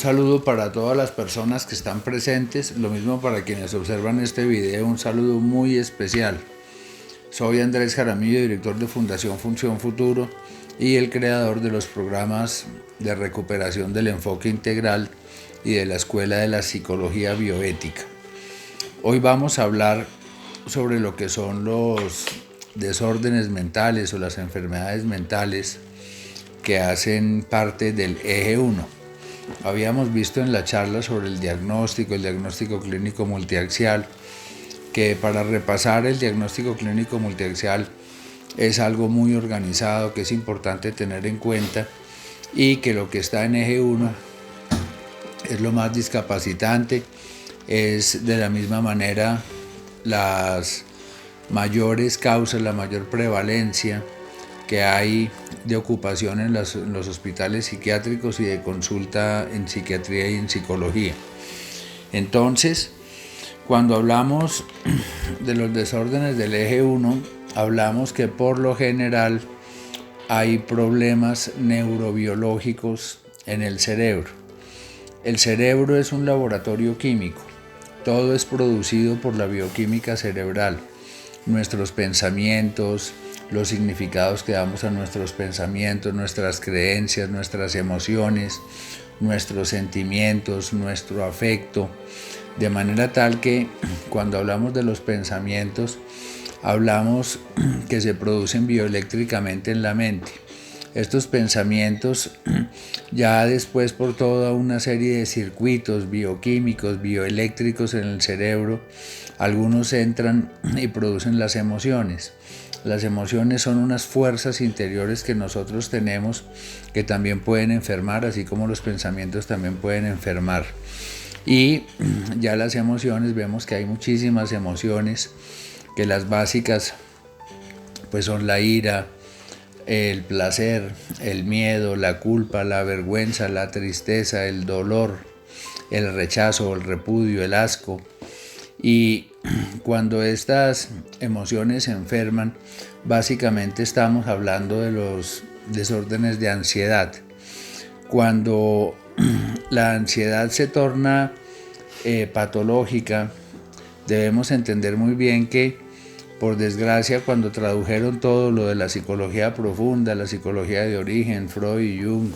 saludo para todas las personas que están presentes, lo mismo para quienes observan este video, un saludo muy especial. Soy Andrés Jaramillo, director de Fundación Función Futuro y el creador de los programas de recuperación del enfoque integral y de la Escuela de la Psicología Bioética. Hoy vamos a hablar sobre lo que son los desórdenes mentales o las enfermedades mentales que hacen parte del eje 1. Habíamos visto en la charla sobre el diagnóstico clínico multiaxial, que para repasar el diagnóstico clínico multiaxial es algo muy organizado, que es importante tener en cuenta, y que lo que está en eje 1 es lo más discapacitante, es de la misma manera las mayores causas, la mayor prevalencia que hay de ocupación en los hospitales psiquiátricos y de consulta en psiquiatría y en psicología. Entonces, cuando hablamos de los desórdenes del eje 1, hablamos que por lo general hay problemas neurobiológicos en el cerebro. El cerebro es un laboratorio químico. Todo es producido por la bioquímica cerebral. Nuestros pensamientos, los significados que damos a nuestros pensamientos, nuestras creencias, nuestras emociones, nuestros sentimientos, nuestro afecto, de manera tal que cuando hablamos de los pensamientos, hablamos que se producen bioeléctricamente en la mente. Estos pensamientos, ya después por toda una serie de circuitos bioquímicos, bioeléctricos en el cerebro, algunos entran y producen las emociones. Las emociones son unas fuerzas interiores que nosotros tenemos que también pueden enfermar, así como los pensamientos también pueden enfermar. Y ya las emociones, vemos que hay muchísimas emociones, que las básicas pues son la ira, el placer, el miedo, la culpa, la vergüenza, la tristeza, el dolor, el rechazo, el repudio, el asco. Y cuando estas emociones se enferman, básicamente estamos hablando de los desórdenes de ansiedad. Cuando la ansiedad se torna patológica, debemos entender muy bien que, por desgracia, cuando tradujeron todo lo de la psicología profunda, la psicología de origen, Freud y Jung,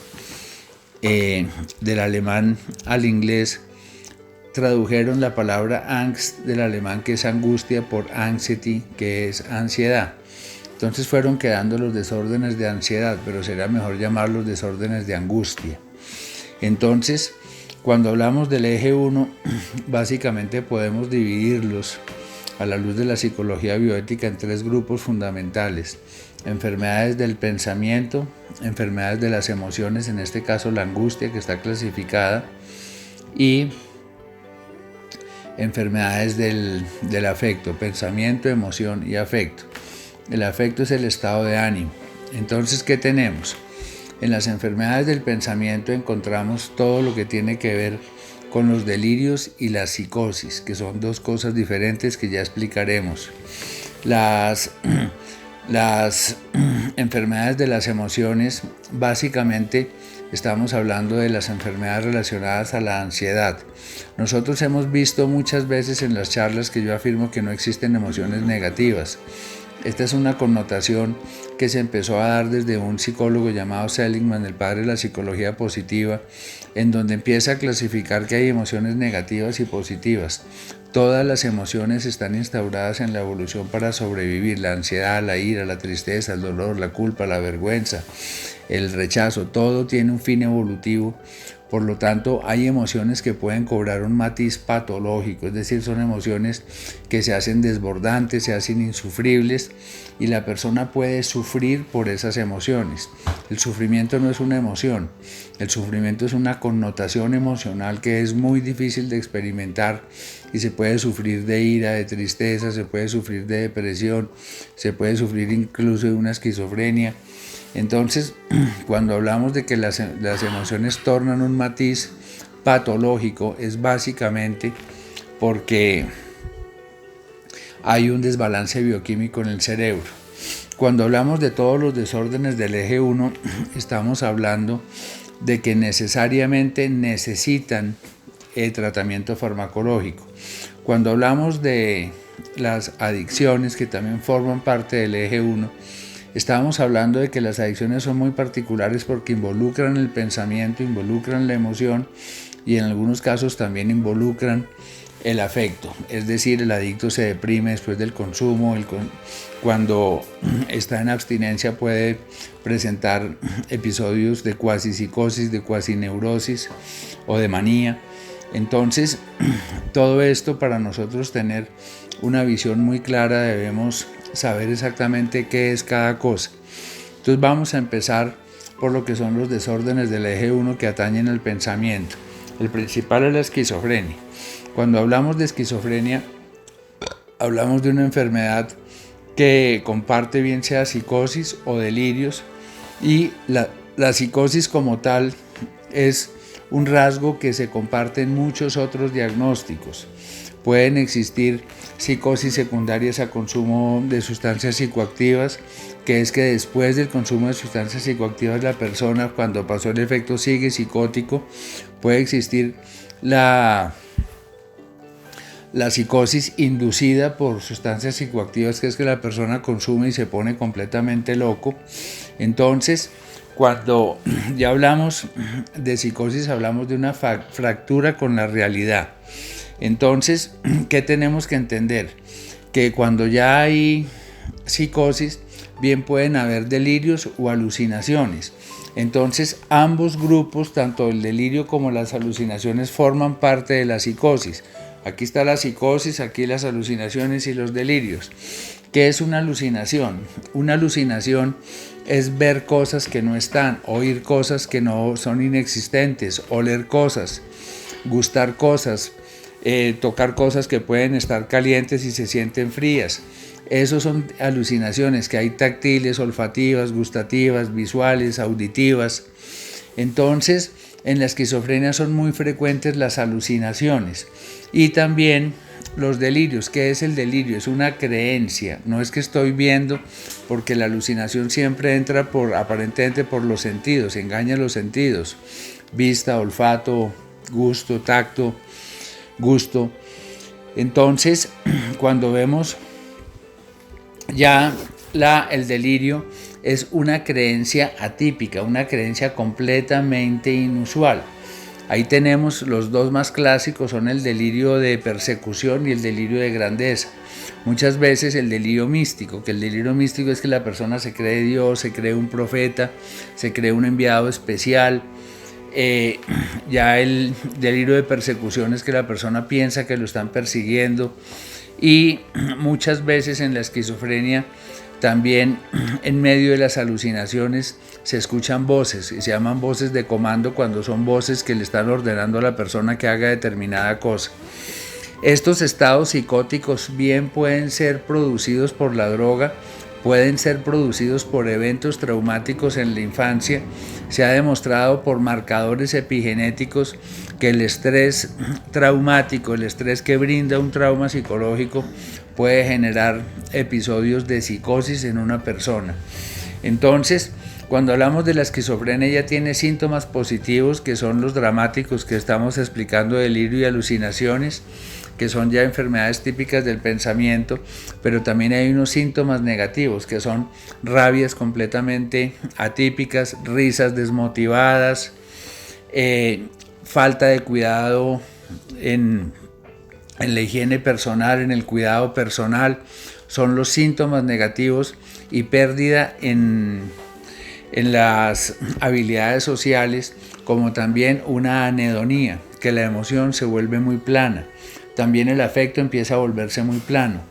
del alemán al inglés, tradujeron la palabra Angst del alemán, que es angustia, por Anxiety, que es ansiedad. Entonces fueron quedando los desórdenes de ansiedad, pero será mejor llamarlos desórdenes de angustia. Entonces, cuando hablamos del eje 1, básicamente podemos dividirlos a la luz de la psicología bioética en tres grupos fundamentales: enfermedades del pensamiento, enfermedades de las emociones, en este caso la angustia, que está clasificada, y enfermedades del afecto, pensamiento, emoción y afecto. El afecto es el estado de ánimo. Entonces, ¿qué tenemos? En las enfermedades del pensamiento encontramos todo lo que tiene que ver con los delirios y la psicosis, que son dos cosas diferentes que ya explicaremos. Las enfermedades de las emociones, básicamente estamos hablando de las enfermedades relacionadas a la ansiedad. Nosotros hemos visto muchas veces en las charlas que yo afirmo que no existen emociones negativas. Esta es una connotación que se empezó a dar desde un psicólogo llamado Seligman, el padre de la psicología positiva, en donde empieza a clasificar que hay emociones negativas y positivas. Todas las emociones están instauradas en la evolución para sobrevivir: la ansiedad, la ira, la tristeza, el dolor, la culpa, la vergüenza, el rechazo, todo tiene un fin evolutivo. Por lo tanto, hay emociones que pueden cobrar un matiz patológico, es decir, son emociones que se hacen desbordantes, se hacen insufribles, y la persona puede sufrir por esas emociones. El sufrimiento no es una emoción, el sufrimiento es una connotación emocional que es muy difícil de experimentar, y se puede sufrir de ira, de tristeza, se puede sufrir de depresión, se puede sufrir incluso de una esquizofrenia. Entonces, cuando hablamos de que las emociones tornan un matiz patológico, es básicamente porque hay un desbalance bioquímico en el cerebro. Cuando hablamos de todos los desórdenes del eje 1, estamos hablando de que necesariamente necesitan tratamiento farmacológico. Cuando hablamos de las adicciones, que también forman parte del eje 1, estábamos hablando de que las adicciones son muy particulares porque involucran el pensamiento, involucran la emoción y en algunos casos también involucran el afecto. Es decir, el adicto se deprime después del consumo, cuando está en abstinencia puede presentar episodios de cuasi psicosis, de cuasi neurosis o de manía. Entonces, todo esto, para nosotros tener una visión muy clara, debemos saber exactamente qué es cada cosa. Entonces vamos a empezar por lo que son los desórdenes del eje 1 que atañen al pensamiento. El principal es la esquizofrenia. Cuando hablamos de esquizofrenia, hablamos de una enfermedad que comparte bien sea psicosis o delirios, y la psicosis como tal es un rasgo que se comparte en muchos otros diagnósticos. Pueden existir psicosis secundarias a consumo de sustancias psicoactivas, que es que después del consumo de sustancias psicoactivas la persona, cuando pasó el efecto, sigue psicótico. Puede existir la psicosis inducida por sustancias psicoactivas, que es que la persona consume y se pone completamente loco. Entonces, cuando ya hablamos de psicosis, hablamos de una fractura con la realidad. Entonces, ¿qué tenemos que entender? Que cuando ya hay psicosis, bien pueden haber delirios o alucinaciones. Entonces, ambos grupos, tanto el delirio como las alucinaciones, forman parte de la psicosis. Aquí está la psicosis, aquí las alucinaciones y los delirios. ¿Qué es una alucinación? Una alucinación es ver cosas que no están, oír cosas que no son inexistentes, oler cosas, gustar cosas, tocar cosas que pueden estar calientes y se sienten frías. Esos son alucinaciones, que hay táctiles, olfativas, gustativas, visuales, auditivas. Entonces, en la esquizofrenia son muy frecuentes las alucinaciones y también los delirios. ¿Qué es el delirio? Es una creencia, no es que estoy viendo, porque la alucinación siempre entra aparentemente por los sentidos, engaña los sentidos: vista, olfato, gusto, tacto, gusto. Entonces, cuando vemos ya el delirio, es una creencia atípica, una creencia completamente inusual. Ahí tenemos los dos más clásicos, son el delirio de persecución y el delirio de grandeza. Muchas veces el delirio místico, que el delirio místico es que la persona se cree Dios, se cree un profeta, se cree un enviado especial. Ya el delirio de persecución es que la persona piensa que lo están persiguiendo. Y muchas veces en la esquizofrenia también, en medio de las alucinaciones, se escuchan voces, y se llaman voces de comando cuando son voces que le están ordenando a la persona que haga determinada cosa. Estos estados psicóticos bien pueden ser producidos por la droga, pueden ser producidos por eventos traumáticos en la infancia. Se ha demostrado por marcadores epigenéticos que el estrés traumático, el estrés que brinda un trauma psicológico, puede generar episodios de psicosis en una persona. Entonces, cuando hablamos de la esquizofrenia, ya tiene síntomas positivos, que son los dramáticos que estamos explicando, delirio y alucinaciones, que son ya enfermedades típicas del pensamiento, pero también hay unos síntomas negativos, que son rabias completamente atípicas, risas desmotivadas, falta de cuidado en la higiene personal, en el cuidado personal, son los síntomas negativos, y pérdida en las habilidades sociales, como también una anhedonía, que la emoción se vuelve muy plana. También el afecto empieza a volverse muy plano.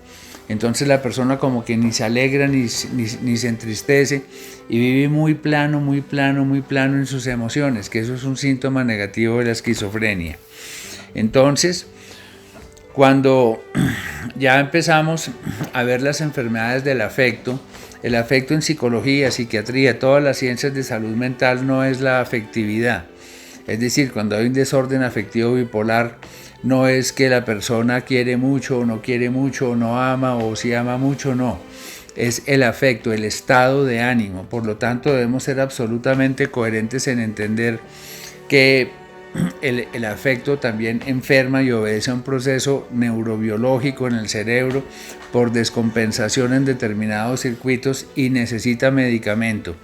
Entonces la persona como que ni se alegra ni se entristece, y vive muy plano, muy plano, muy plano en sus emociones, que eso es un síntoma negativo de la esquizofrenia. Entonces, cuando ya empezamos a ver las enfermedades del afecto, el afecto en psicología, psiquiatría, todas las ciencias de salud mental, no es la afectividad. Es decir, cuando hay un desorden afectivo bipolar, no es que la persona quiere mucho o no quiere mucho, o no ama, o sí ama mucho, no. es el afecto, el estado de ánimo. Por lo tanto, debemos ser absolutamente coherentes en entender que el afecto también enferma y obedece a un proceso neurobiológico en el cerebro por descompensación en determinados circuitos y necesita medicamento.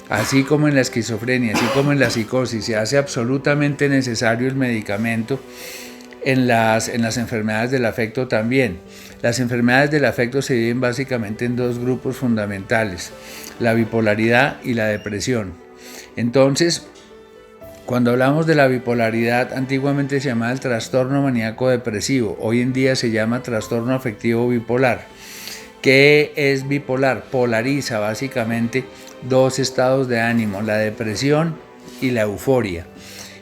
Así como en la esquizofrenia, así como en la psicosis, se hace absolutamente necesario el medicamento. En las enfermedades del afecto también. Las enfermedades del afecto se dividen básicamente en dos grupos fundamentales, la bipolaridad y la depresión. Entonces, cuando hablamos de la bipolaridad, antiguamente se llamaba el trastorno maníaco depresivo, hoy en día se llama trastorno afectivo bipolar. ¿Qué es bipolar? Polariza básicamente dos estados de ánimo, la depresión y la euforia.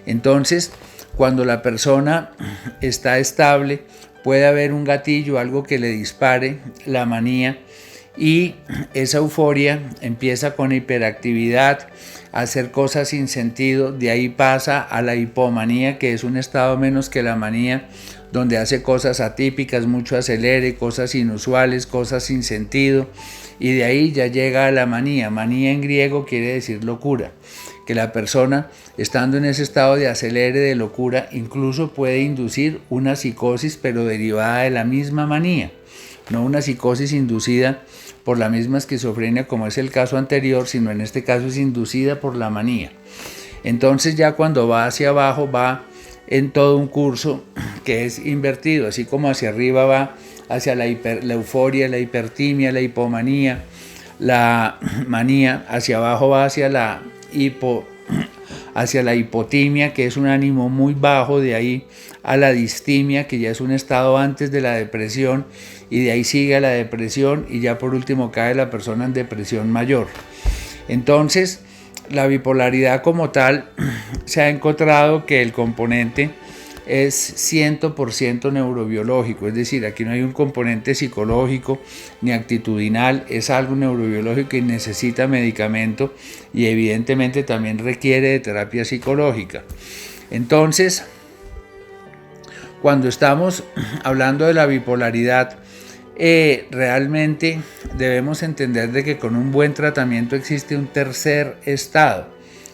Entonces, cuando la persona está estable, puede haber un gatillo, algo que le dispare la manía, y esa euforia empieza con hiperactividad, a hacer cosas sin sentido, de ahí pasa a la hipomanía, que es un estado menos que la manía, donde hace cosas atípicas, mucho acelere, cosas inusuales, cosas sin sentido, y de ahí ya llega a la manía. Manía en griego quiere decir locura, que la persona, estando en ese estado de acelere, de locura, incluso puede inducir una psicosis, pero derivada de la misma manía, no una psicosis inducida por la misma esquizofrenia como es el caso anterior, sino en este caso es inducida por la manía. Entonces ya cuando va hacia abajo va en todo un curso que es invertido, así como hacia arriba va hacia la euforia, la hipertimia, la hipomanía, la manía, hacia abajo va hacia la hipotimia, que es un ánimo muy bajo, de ahí a la distimia, que ya es un estado antes de la depresión, y de ahí sigue a la depresión, y ya por último cae la persona en depresión mayor. Entonces, la bipolaridad como tal, se ha encontrado que el componente es 100% neurobiológico, es decir, aquí no hay un componente psicológico ni actitudinal, es algo neurobiológico y necesita medicamento, y evidentemente también requiere de terapia psicológica. Entonces, cuando estamos hablando de la bipolaridad, realmente debemos entender de que con un buen tratamiento existe un tercer estado,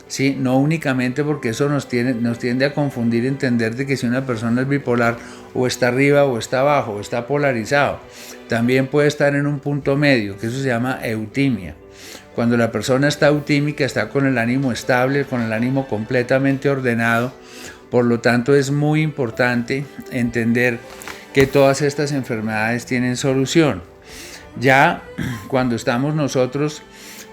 ¿sí? No únicamente porque eso nos tiende a confundir, entender de que si una persona es bipolar o está arriba o está abajo o está polarizado, también puede estar en un punto medio, que eso se llama eutimia. Cuando la persona está eutímica, está con el ánimo estable, con el ánimo completamente ordenado. Por lo tanto, es muy importante entender que todas estas enfermedades tienen solución. Ya cuando estamos nosotros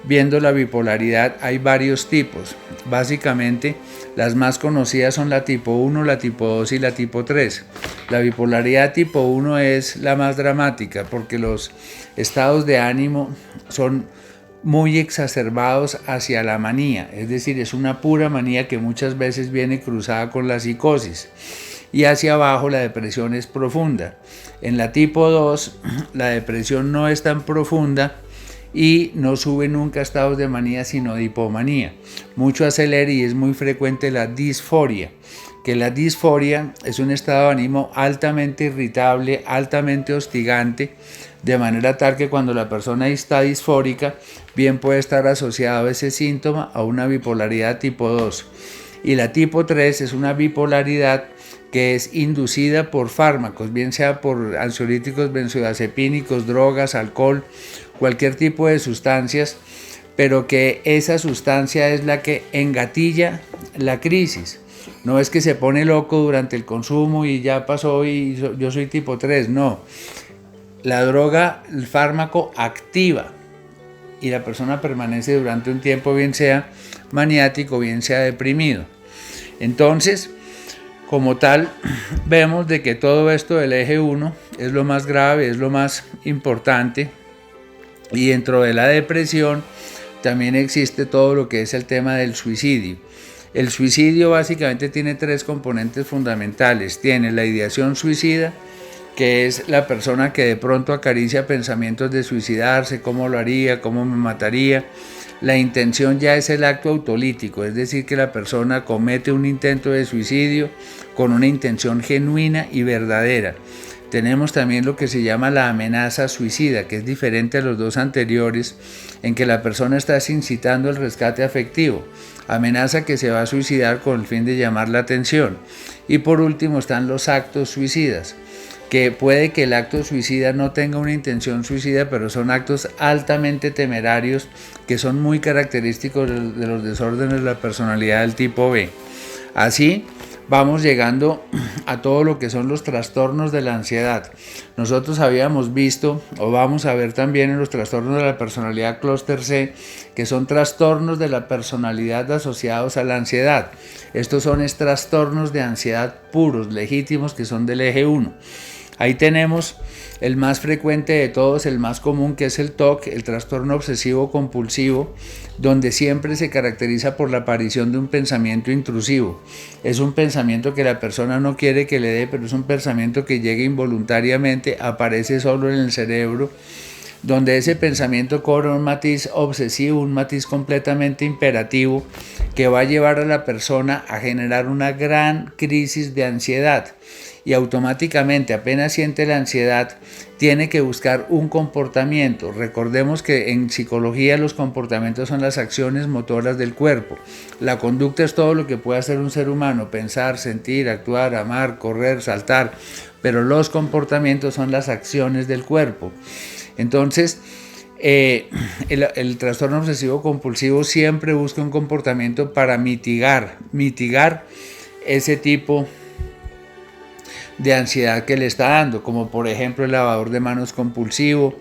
viendo la bipolaridad, hay varios tipos. Básicamente, las más conocidas son la tipo 1, la tipo 2 y la tipo 3. La bipolaridad tipo 1 es la más dramática porque los estados de ánimo son muy exacerbados hacia la manía, es decir, es una pura manía que muchas veces viene cruzada con la psicosis. Y hacia abajo la depresión es profunda. En la tipo 2 la depresión no es tan profunda y no sube nunca a estados de manía sino de hipomanía. Mucho acelere y es muy frecuente la disforia, que la disforia es un estado de ánimo altamente irritable, altamente hostigante, de manera tal que cuando la persona está disfórica, bien puede estar asociado ese síntoma a una bipolaridad tipo 2. Y la tipo 3 es una bipolaridad que es inducida por fármacos, bien sea por ansiolíticos, benzodiazepínicos, drogas, alcohol, cualquier tipo de sustancias, pero que esa sustancia es la que engatilla la crisis. No es que se pone loco durante el consumo y ya pasó y yo soy tipo 3, no. La droga, el fármaco activa y la persona permanece durante un tiempo, bien sea maniático, bien sea deprimido. Entonces, como tal, vemos de que todo esto del eje 1 es lo más grave, es lo más importante, y dentro de la depresión también existe todo lo que es el tema del suicidio. El suicidio básicamente tiene tres componentes fundamentales. Tiene la ideación suicida, que es la persona que de pronto acaricia pensamientos de suicidarse, cómo lo haría, cómo me mataría. La intención ya es el acto autolítico, es decir, que la persona comete un intento de suicidio con una intención genuina y verdadera. tenemos también lo que se llama la amenaza suicida, que es diferente a los dos anteriores, en que la persona está incitando el rescate afectivo, amenaza que se va a suicidar con el fin de llamar la atención. Y por último están los actos suicidas, que puede que el acto suicida no tenga una intención suicida, pero son actos altamente temerarios que son muy característicos de los desórdenes de la personalidad del tipo B. Así vamos llegando a todo lo que son los trastornos de la ansiedad. Nosotros habíamos visto, o vamos a ver también en los trastornos de la personalidad clúster C, que son trastornos de la personalidad asociados a la ansiedad. Estos son trastornos de ansiedad puros, legítimos, que son del eje 1. Ahí tenemos el más frecuente de todos, el más común, que es el TOC, el trastorno obsesivo compulsivo, donde siempre se caracteriza por la aparición de un pensamiento intrusivo. Es un pensamiento que la persona no quiere que le dé, pero es un pensamiento que llega involuntariamente, aparece solo en el cerebro, donde ese pensamiento cobra un matiz obsesivo, un matiz completamente imperativo, que va a llevar a la persona a generar una gran crisis de ansiedad. Y automáticamente, apenas siente la ansiedad, tiene que buscar un comportamiento. Recordemos que en psicología los comportamientos son las acciones motoras del cuerpo. La conducta es todo lo que puede hacer un ser humano: pensar, sentir, actuar, amar, correr, saltar. Pero los comportamientos son las acciones del cuerpo. Entonces, el trastorno obsesivo compulsivo siempre busca un comportamiento para mitigar ese tipo de ansiedad que le está dando, como por ejemplo el lavador de manos compulsivo,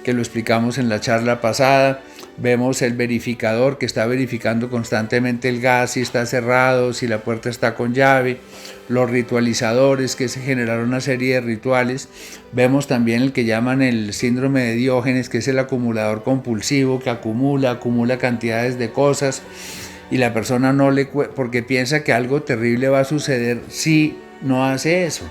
que lo explicamos en la charla pasada. Vemos el verificador, que está verificando constantemente el gas, si está cerrado, si la puerta está con llave. Los ritualizadores, que se generaron una serie de rituales. Vemos también el que llaman el síndrome de Diógenes, que es el acumulador compulsivo, que acumula cantidades de cosas, y la persona porque piensa que algo terrible va a suceder si no hace eso.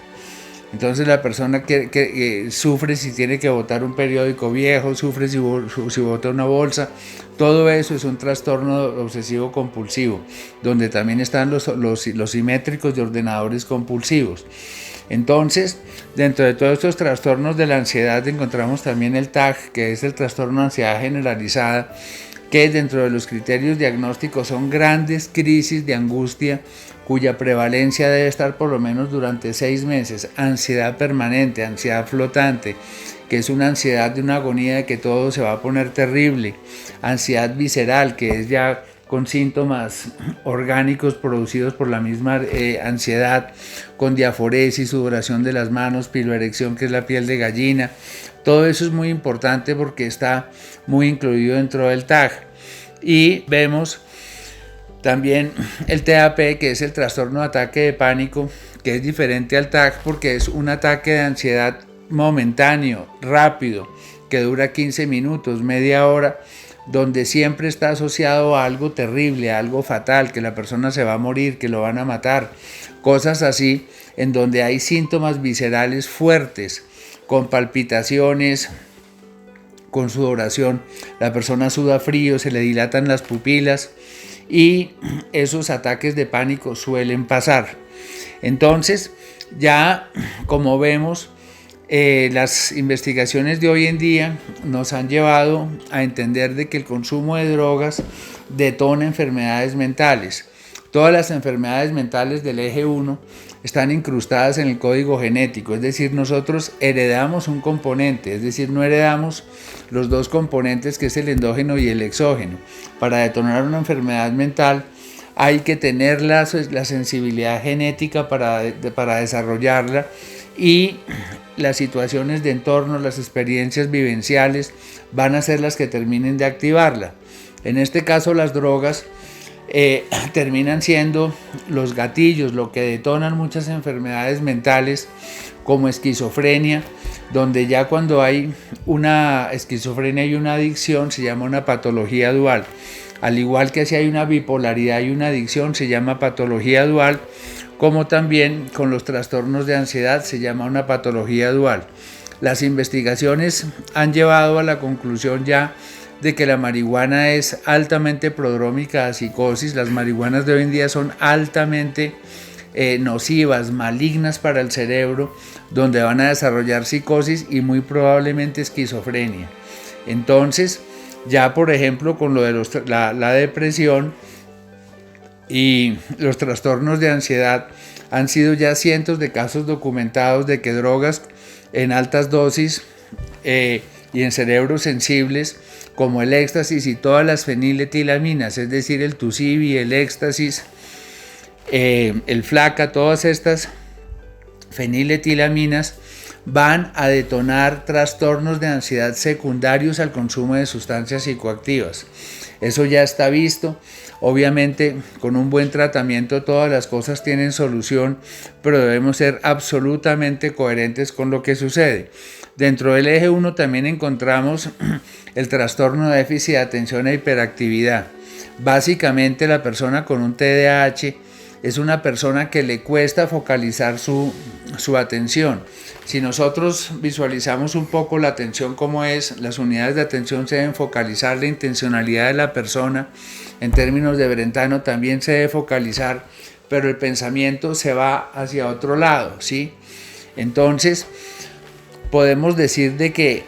Entonces la persona que sufre si tiene que botar un periódico viejo, sufre si bota una bolsa. Todo eso es un trastorno obsesivo compulsivo, donde también están los simétricos de ordenadores compulsivos. Entonces, dentro de todos estos trastornos de la ansiedad encontramos también el TAG, que es el trastorno de ansiedad generalizada, que dentro de los criterios diagnósticos son grandes crisis de angustia cuya prevalencia debe estar por lo menos durante 6 meses, ansiedad permanente, ansiedad flotante, que es una ansiedad de una agonía de que todo se va a poner terrible, ansiedad visceral, que es ya con síntomas orgánicos producidos por la misma ansiedad, con diaforesis, sudoración de las manos, piloerección, que es la piel de gallina. Todo eso es muy importante porque está muy incluido dentro del TAG. Y vemos también el TAP, que es el trastorno de ataque de pánico, que es diferente al TAG porque es un ataque de ansiedad momentáneo, rápido, que dura 15 minutos, media hora, donde siempre está asociado a algo terrible, a algo fatal, que la persona se va a morir, que lo van a matar, cosas así, en donde hay síntomas viscerales fuertes, con palpitaciones, con sudoración, la persona suda frío, se le dilatan las pupilas, y esos ataques de pánico suelen pasar. Entonces, ya como vemos, las investigaciones de hoy en día nos han llevado a entender de que el consumo de drogas detona enfermedades mentales. Todas las enfermedades mentales del eje 1 están incrustadas en el código genético, es decir, nosotros heredamos un componente, es decir, no heredamos los dos componentes, que es el endógeno y el exógeno. Para detonar una enfermedad mental hay que tener la sensibilidad genética para desarrollarla, y las situaciones de entorno, las experiencias vivenciales van a ser las que terminen de activarla. En este caso, las drogas terminan siendo los gatillos, lo que detonan muchas enfermedades mentales como esquizofrenia, donde ya cuando hay una esquizofrenia y una adicción se llama una patología dual. Al igual que si hay una bipolaridad y una adicción se llama patología dual, como también con los trastornos de ansiedad se llama una patología dual. Las investigaciones han llevado a la conclusión ya de que la marihuana es altamente prodrómica a psicosis. Las marihuanas de hoy en día son altamente nocivas, malignas para el cerebro, donde van a desarrollar psicosis y muy probablemente esquizofrenia. Entonces, ya por ejemplo con lo de la depresión y los trastornos de ansiedad, han sido ya cientos de casos documentados de que drogas en altas dosis y en cerebros sensibles, como el éxtasis y todas las feniletilaminas, es decir, el tusibi, el éxtasis, el flaca, todas estas feniletilaminas van a detonar trastornos de ansiedad secundarios al consumo de sustancias psicoactivas. Eso ya está visto. Obviamente, con un buen tratamiento todas las cosas tienen solución, pero debemos ser absolutamente coherentes con lo que sucede. Dentro del eje 1 también encontramos el trastorno de déficit de atención e hiperactividad. Básicamente, la persona con un TDAH es una persona que le cuesta focalizar su atención. Si nosotros visualizamos un poco la atención como es, las unidades de atención se deben focalizar, la intencionalidad de la persona, en términos de Brentano también se debe focalizar, pero el pensamiento se va hacia otro lado, ¿sí? Entonces, podemos decir de que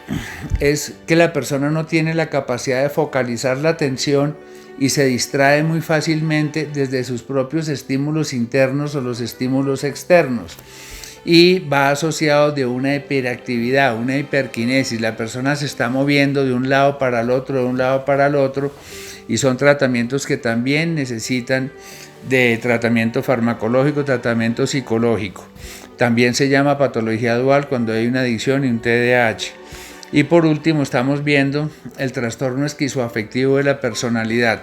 es que la persona no tiene la capacidad de focalizar la atención y se distrae muy fácilmente desde sus propios estímulos internos o los estímulos externos. Y va asociado de una hiperactividad, una hiperquinesis. La persona se está moviendo de un lado para el otro, de un lado para el otro, y son tratamientos que también necesitan de tratamiento farmacológico, tratamiento psicológico. También se llama patología dual cuando hay una adicción y un TDAH. Y por último estamos viendo el trastorno esquizoafectivo de la personalidad.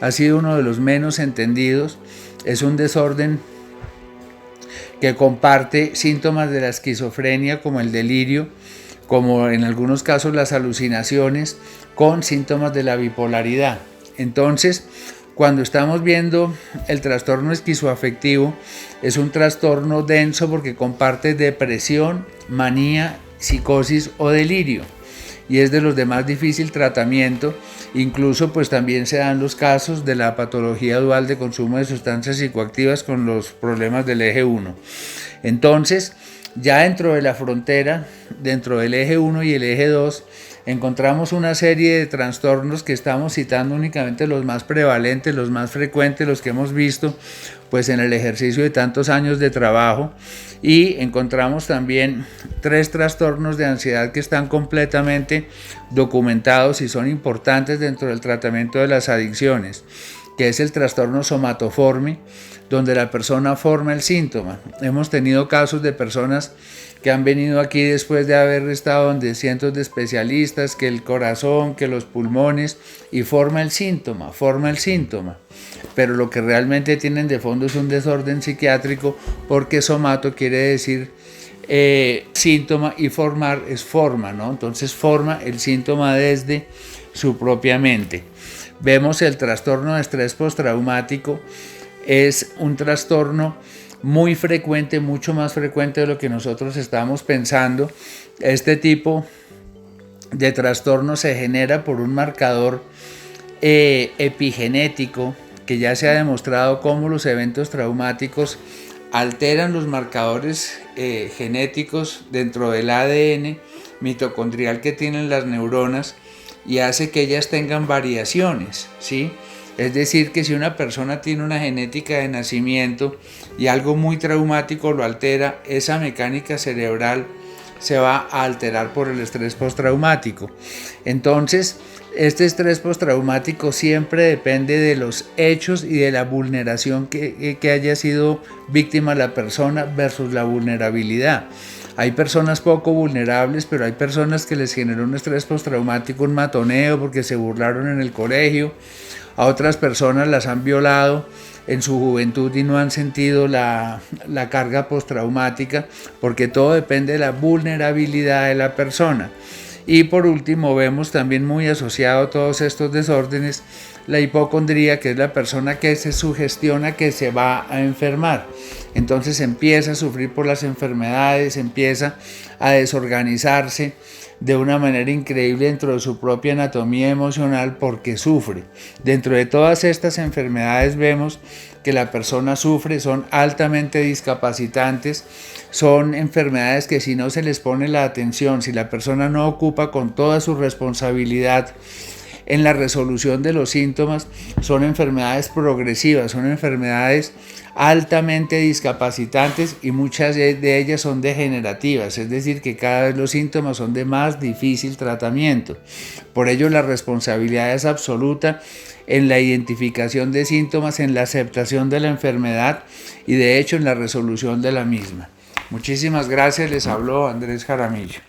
Ha sido uno de los menos entendidos. Es un desorden que comparte síntomas de la esquizofrenia como el delirio, como en algunos casos las alucinaciones, con síntomas de la bipolaridad. Entonces, cuando estamos viendo el trastorno esquizoafectivo, es un trastorno denso porque comparte depresión, manía, psicosis o delirio, y es de los de más difícil tratamiento. Incluso pues también se dan los casos de la patología dual de consumo de sustancias psicoactivas con los problemas del eje 1. Entonces, ya dentro de la frontera, dentro del eje 1 y el eje 2, encontramos una serie de trastornos que estamos citando únicamente los más prevalentes, los más frecuentes, los que hemos visto pues en el ejercicio de tantos años de trabajo, y encontramos también 3 trastornos de ansiedad que están completamente documentados y son importantes dentro del tratamiento de las adicciones, que es el trastorno somatoforme, donde la persona forma el síntoma. Hemos tenido casos de personas que han venido aquí después de haber estado donde cientos de especialistas, que el corazón, que los pulmones, y forma el síntoma. Pero lo que realmente tienen de fondo es un desorden psiquiátrico, porque somato quiere decir síntoma y formar es forma, ¿no? Entonces forma el síntoma desde su propia mente. Vemos el trastorno de estrés postraumático, es un trastorno muy frecuente, mucho más frecuente de lo que nosotros estamos pensando. Este tipo de trastorno se genera por un marcador epigenético, que ya se ha demostrado cómo los eventos traumáticos alteran los marcadores genéticos dentro del ADN mitocondrial que tienen las neuronas y hace que ellas tengan variaciones, ¿sí? Es decir, que si una persona tiene una genética de nacimiento y algo muy traumático lo altera, esa mecánica cerebral se va a alterar por el estrés postraumático. Entonces, este estrés postraumático siempre depende de los hechos y de la vulneración que haya sido víctima la persona versus la vulnerabilidad. Hay personas poco vulnerables, pero hay personas que les generó un estrés postraumático, un matoneo porque se burlaron en el colegio. A otras personas las han violado en su juventud y no han sentido la carga postraumática, porque todo depende de la vulnerabilidad de la persona. Y por último vemos también muy asociado a todos estos desórdenes la hipocondría, que es la persona que se sugestiona que se va a enfermar. Entonces empieza a sufrir por las enfermedades, empieza a desorganizarse de una manera increíble dentro de su propia anatomía emocional porque sufre. Dentro de todas estas enfermedades vemos que la persona sufre son altamente discapacitantes, son enfermedades que si no se les pone la atención, si la persona no ocupa con toda su responsabilidad en la resolución de los síntomas, son enfermedades progresivas, son enfermedades altamente discapacitantes y muchas de ellas son degenerativas, es decir, que cada vez los síntomas son de más difícil tratamiento. Por ello, la responsabilidad es absoluta en la identificación de síntomas, en la aceptación de la enfermedad y de hecho en la resolución de la misma. Muchísimas gracias, les habló Andrés Jaramillo.